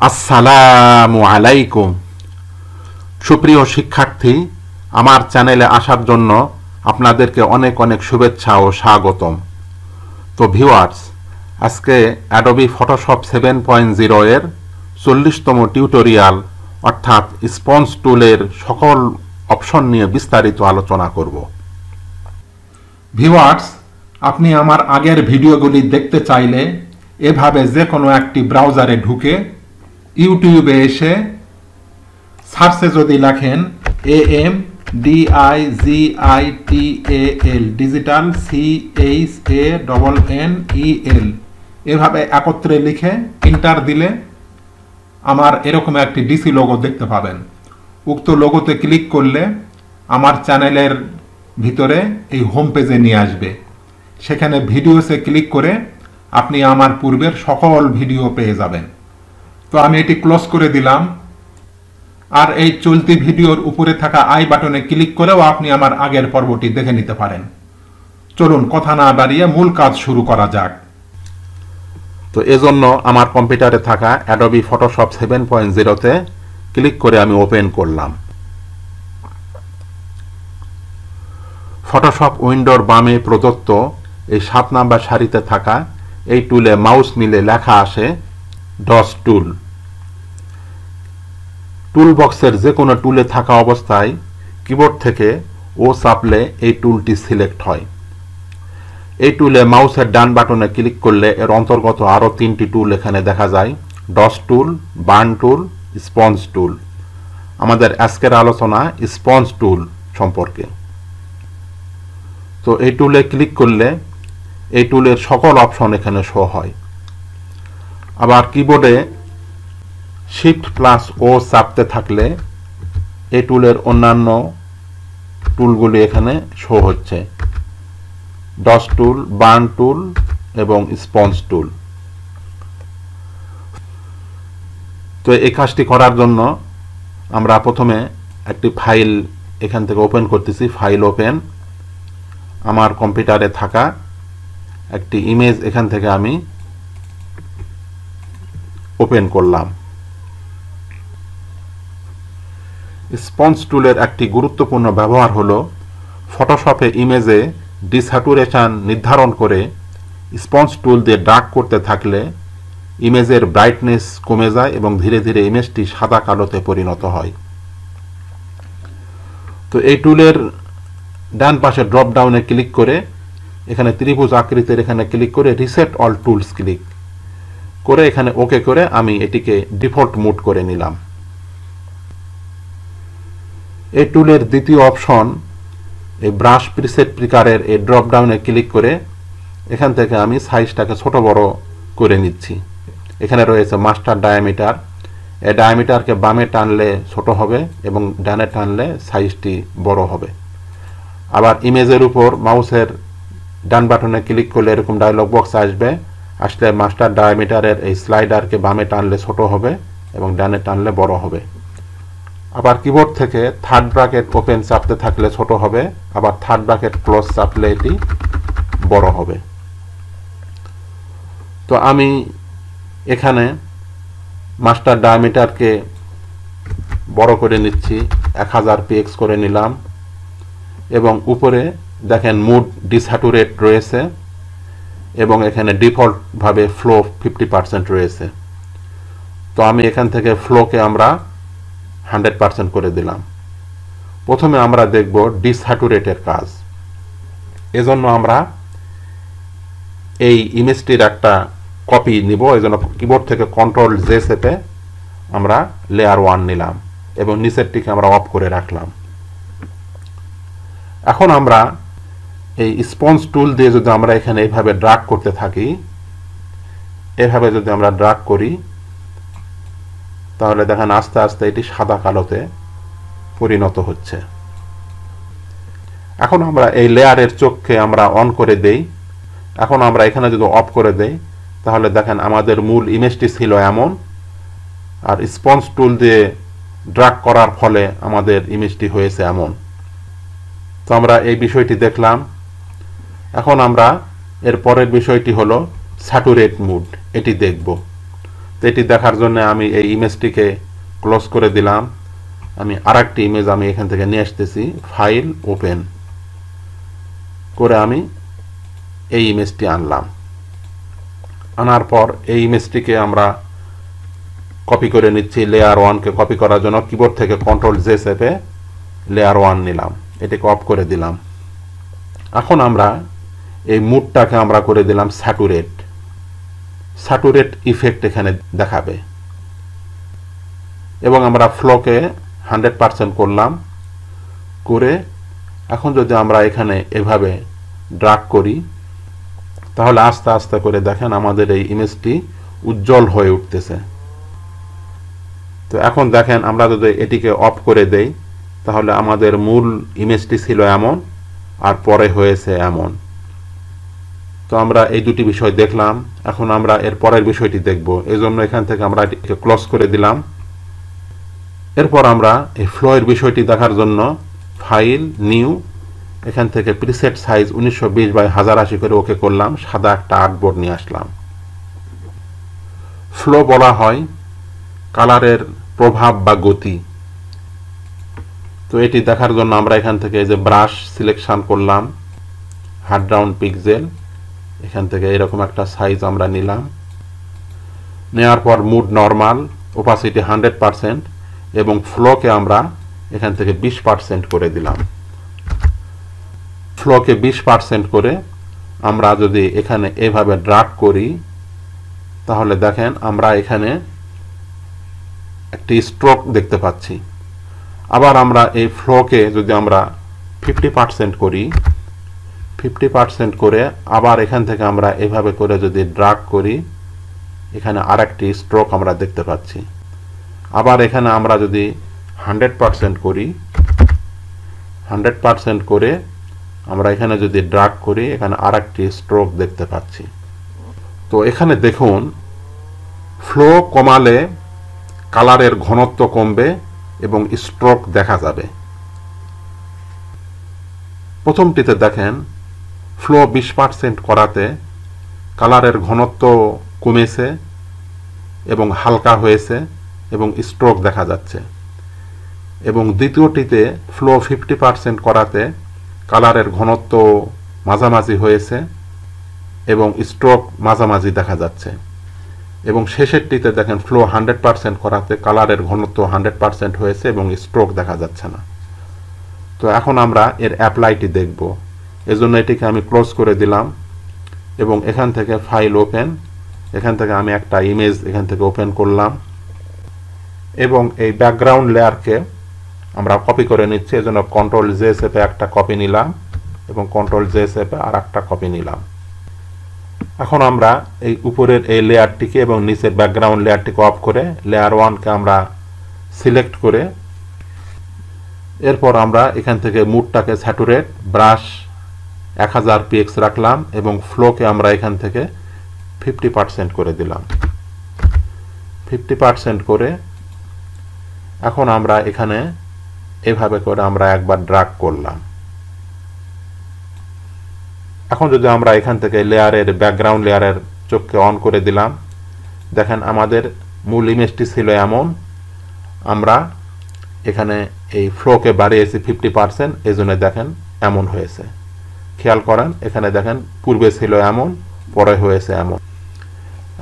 আসসালামু আলাইকুম। সুপ্রিয় শিক্ষার্থী, আমার চ্যানেলে আসার জন্য আপনাদেরকে অনেক অনেক শুভেচ্ছা ও স্বাগতম। তো ভিউয়ার্স, আজকে অ্যাডোবি ফটোশপ 7.0 এর 40তম টিউটোরিয়াল অর্থাৎ স্পঞ্জ টুলের সকল অপশন নিয়ে বিস্তারিত আলোচনা করব। ভিউয়ার্স, আপনি আমার আগের ভিডিওগুলি দেখতে চাইলে এভাবে যে কোনো একটি ব্রাউজারে ঢুকে ইউটিউবে এসে সার্চে যদি লেখেন AMDIGITAL ডিজিটাল CHANNEL এভাবে একত্রে লিখে এন্টার দিলে আমার এরকম একটি ডিসি লোগো দেখতে পাবেন। উক্ত লোগোতে ক্লিক করলে আমার চ্যানেলের ভিতরে এই হোম পেজে নিয়ে আসবে। সেখানে ভিডিওসে ক্লিক করে আপনি আমার পূর্বের সকল ভিডিও পেয়ে যাবেন। তো আমি এটি ক্লোজ করে দিলাম। আর এই চলতি ভিডিওর উপরে থাকা আই বাটনে ক্লিক করেও আপনি আমার আগের পর্বটি দেখে নিতে পারেন। চলুন কথা না বাড়িয়ে মূল কাজ শুরু করা যাক। তো এজন্য আমার কম্পিউটারে থাকা অ্যাডোবি ফটোশপ 7.0 তে ক্লিক করে আমি ওপেন করলাম। ফটোশপ উইন্ডোর বামে প্রদত্ত এই 7 নাম্বার সারিতে থাকা এই টুলে মাউস নিলে লেখা আসে ডস টুল। টুল বক্সের যে কোনো টুলে থাকা অবস্থায় কিবোর্ড থেকে ও চাপলে এই টুলটি সিলেক্ট হয়। এই টুলে মাউসের ডান বাটনে ক্লিক করলে এর অন্তর্গত আরও 3টি টুল এখানে দেখা যায়: ডস টুল, বার্ন টুল, স্পঞ্জ টুল। আমাদের আজকের আলোচনা স্পঞ্জ টুল সম্পর্কে। তো এই টুলে ক্লিক করলে এই টুলের সকল অপশন এখানে শো হয়। আবার কিবোর্ডে শিফট প্লাস ও চাপতে থাকলে এই টুলের অন্যান্য টুলগুলি এখানে শো হচ্ছে: ডস টুল, বার্ন টুল এবং স্পঞ্জ টুল। তো এই কাজটি করার জন্য আমরা প্রথমে একটি ফাইল এখান থেকে ওপেন করতেছি। File open. আমার কম্পিউটারে থাকা একটি ইমেজ এখান থেকে আমি ওপেন করলাম। স্পঞ্জ টুলের একটি গুরুত্বপূর্ণ ব্যবহার হলো ফটোশপে ইমেজে ডিস্যাচুরেশন নির্ধারণ করে স্পঞ্জ টুল দিয়ে ড্র্যাগ করতে থাকলে ইমেজের ব্রাইটনেস কমে যায় এবং ধীরে ধীরে ইমেজটি সাদা কালোতে পরিণত হয়। তো এই টুলের ডান পাশে ড্রপ ডাউনে ক্লিক করে এখানে ত্রিভুজ আকৃতির এখানে ক্লিক করে রিসেট অল টুলস ক্লিক করে এখানে ওকে করে আমি এটিকে ডিফল্ট মোড করে নিলাম। এই টুলের দ্বিতীয় অপশন এই ব্রাশ প্রিসেট প্রকারের এই ড্রপ ডাউনে ক্লিক করে এখান থেকে আমি সাইজটাকে ছোট বড় করে নিচ্ছি। এখানে রয়েছে মাস্টার ডায়ামিটার। এই ডায়ামিটারকে বামে টানলে ছোট হবে এবং ডানে টানলে সাইজটি বড় হবে। আবার ইমেজের উপর মাউসের ডান বাটনে ক্লিক করলে এরকম ডায়লগ বক্স আসলে মাস্টার ডায়ামিটারের এই স্লাইডারকে বামে টানলে ছোট হবে এবং ডানে টানলে বড় হবে। আবার কিবোর্ড থেকে থার্ড ব্র্যাকেট ওপেন চাপতে থাকলে ছোট হবে, আবার থার্ড ব্র্যাকেট ক্লোজ চাপলে এটি বড় হবে। তো আমি এখানে মাস্টার ডায়ামিটারকে বড় করে নিচ্ছি, 1000 px করে নিলাম এবং উপরে দেখেন মুড ডিস্যাচুরেট রয়েছে এবং এখানে ডিফল্টভাবে ফ্লো 50% রয়েছে। তো আমি এখান থেকে ফ্লোকে আমরা 100% করে দিলাম। প্রথমে আমরা দেখব ডিস্যাচুরেটের কাজ। এজন্য আমরা এই ইমেজটির একটা কপি নিব। এজন্য কিবোর্ড থেকে কন্ট্রোল জে চেপে আমরা লেয়ার 1 নিলাম এবং নিচেরটিকে আমরা অফ করে রাখলাম। এখন আমরা এই স্পঞ্জ টুল দিয়ে যদি আমরা এখানে এইভাবে ড্র্যাগ করতে থাকি, এভাবে যদি আমরা ড্র্যাগ করি তাহলে দেখেন আস্তে আস্তে এটি সাদা কালোতে পরিণত হচ্ছে। এখন আমরা এই লেয়ারের চোখকে আমরা অন করে দেই। এখন আমরা এখানে যদি অফ করে দেই তাহলে দেখেন আমাদের মূল ইমেজটি ছিল এমন, আর স্পঞ্জ টুল দিয়ে ড্র্যাগ করার ফলে আমাদের ইমেজটি হয়েছে এমন। তো আমরা এই বিষয়টি দেখলাম। এখন আমরা এর পরের বিষয়টি হলো স্যাচুরেট মুড, এটি দেখব। তো এটি দেখার জন্য আমি এই ইমেজটিকে ক্লোজ করে দিলাম। আমি আরেকটি ইমেজ আমি এখান থেকে নিয়ে আসতেছি, ফাইল ওপেন করে আমি এই ইমেজটি আনলাম। আনার পর এই ইমেজটিকে আমরা কপি করে নিচ্ছি। লেয়ার 1কে কপি করার জন্য কিবোর্ড থেকে Ctrl+J চেপে লেয়ার 1 নিলাম, এটাকে অফ করে দিলাম। এখন আমরা এই মুডটাকে আমরা করে দিলাম স্যাচুরেট ইফেক্ট এখানে দেখাবে, এবং আমরা ফ্লোকে 100% করলাম। করে এখন যদি আমরা এখানে এভাবে ড্রাগ করি তাহলে আস্তে আস্তে করে দেখেন আমাদের এই ইমেজটি উজ্জ্বল হয়ে উঠতেছে। তো এখন দেখেন আমরা যদি এটিকে অফ করে দেই তাহলে আমাদের মূল ইমেজটি ছিল এমন আর পরে হয়েছে এমন। তো আমরা এই দুটি বিষয় দেখলাম। এখন আমরা এর পরের বিষয়টি দেখব, এই জন্য এখান থেকে আমরা এটিকে ক্লোজ করে দিলাম। এরপর আমরা এই ফ্লোয়ের বিষয়টি দেখার জন্য ফাইল নিউ, এখান থেকে প্রিসেট সাইজ 1920x1080 করে ওকে করলাম, সাদা একটা আর্টবোর্ড নিয়ে আসলাম। ফ্লো বলা হয় কালারের প্রভাব বা গতি। তো এটি দেখার জন্য আমরা এখান থেকে এই যে ব্রাশ সিলেকশন করলাম, হার্ড রাউন্ড পিক্সেল, এখান থেকে এরকম একটা সাইজ আমরা নিলাম। নেওয়ার পর মুড নর্মাল, ওপাসিটি 100% এবং ফ্লোকে আমরা এখান থেকে 20% করে দিলাম। ফ্লোকে 20% করে আমরা যদি এখানে এভাবে ড্রাগ করি তাহলে দেখেন আমরা এখানে একটি স্ট্রোক দেখতে পাচ্ছি। আবার আমরা এই ফ্লোকে যদি আমরা 50% করি, 50% করে আবার এখান থেকে আমরা এভাবে করে যদি ড্রাগ করি এখানে আরেকটি স্ট্রোক আমরা দেখতে পাচ্ছি। আবার এখানে আমরা যদি 100% করি, 100% করে আমরা এখানে যদি ড্রাগ করি এখানে আরেকটি স্ট্রোক দেখতে পাচ্ছি। তো এখানে দেখুন ফ্লো কমালে কালারের ঘনত্ব কমবে এবং স্ট্রোক দেখা যাবে। প্রথমটিতে দেখেন ফ্লো 20% করাতে কালারের ঘনত্ব কমেছে এবং হালকা হয়েছে এবং স্ট্রোক দেখা যাচ্ছে, এবং দ্বিতীয়টিতে ফ্লো 50% করাতে কালারের ঘনত্ব মাঝামাঝি হয়েছে এবং স্ট্রোক মাঝামাঝি দেখা যাচ্ছে, এবং শেষেরটিতে দেখেন ফ্লো 100% করাতে কালারের ঘনত্ব 100% হয়েছে এবং স্ট্রোক দেখা যাচ্ছে না। তো এখন আমরা এর অ্যাপ্লাইটি দেখব, এজন্য এটিকে আমি ক্লোজ করে দিলাম এবং এখান থেকে ফাইল ওপেন, এখান থেকে আমি একটা ইমেজ এখান থেকে ওপেন করলাম এবং এই ব্যাকগ্রাউন্ড লেয়ারকে আমরা কপি করে নিচ্ছি। এজন্য Ctrl+J চেপে একটা কপি নিলাম এবং Ctrl+J চেপে আর একটা কপি নিলাম। এখন আমরা এই উপরের এই লেয়ারটিকে এবং নিচের ব্যাকগ্রাউন্ড লেয়ারটিকে অফ করে লেয়ার 1কে আমরা সিলেক্ট করে এরপর আমরা এখান থেকে মুডটাকে স্যাচুরেট, ব্রাশ 1000 px রাখলাম এবং ফ্লোকে আমরা এখান থেকে 50% করে দিলাম। 50% করে এখন আমরা এখানে এভাবে করে আমরা একবার ড্রাগ করলাম। এখন যদি আমরা এখান থেকে লেয়ারের ব্যাকগ্রাউন্ড লেয়ারের চোখকে অন করে দিলাম, দেখেন আমাদের মূল ইমেজটি ছিল এমন, আমরা এখানে এই ফ্লোকে বাড়িয়েছি 50%, এজন্য দেখেন এমন হয়েছে। খেয়াল করেন এখানে দেখেন পূর্বে ছিল এমন, পরে হয়েছে এমন।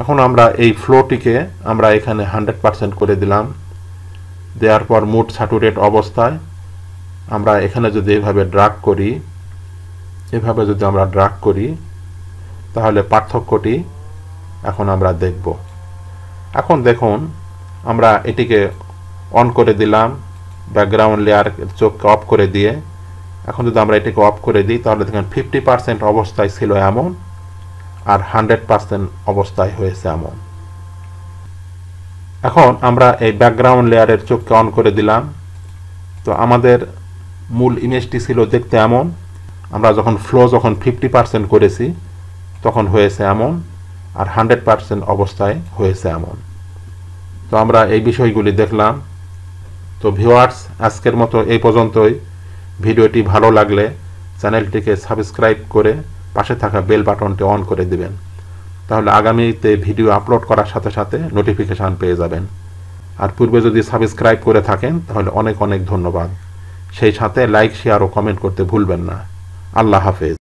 এখন আমরা এই ফ্লোটিকে আমরা এখানে 100% করে দিলাম। দেওয়ার পর মুড স্যাচুরেট অবস্থায় আমরা এখানে যদি এভাবে ড্রাগ করি, এভাবে যদি আমরা ড্রাগ করি তাহলে পার্থক্যটি এখন আমরা দেখব। এখন দেখুন আমরা এটিকে অন করে দিলাম, ব্যাকগ্রাউন্ড লেয়ার চোখকে অফ করে দিয়ে এখন যদি আমরা এটিকে অফ করে দিই তাহলে দেখেন 50% অবস্থায় ছিল এমন আর 100% অবস্থায় হয়েছে এমন। এখন আমরা এই ব্যাকগ্রাউন্ড লেয়ারের চোখকে অন করে দিলাম। তো আমাদের মূল ইমেজটি ছিল দেখতে এমন, আমরা যখন ফ্লো 50% করেছি তখন হয়েছে এমন আর 100% অবস্থায় হয়েছে এমন। তো আমরা এই বিষয়গুলি দেখলাম। তো ভিউয়ার্স, আজকের মতো এই পর্যন্তই। ভিডিওটি ভালো লাগলে চ্যানেলটিকে সাবস্ক্রাইব করে পাশে থাকা বেল বাটনটি অন করে দিবেন। তাহলে আগামীতে ভিডিও আপলোড করার সাথে সাথে নোটিফিকেশান পেয়ে যাবেন। আর পূর্বে যদি সাবস্ক্রাইব করে থাকেন তাহলে অনেক অনেক ধন্যবাদ। সেই সাথে লাইক, শেয়ার ও কমেন্ট করতে ভুলবেন না। আল্লাহ হাফেজ।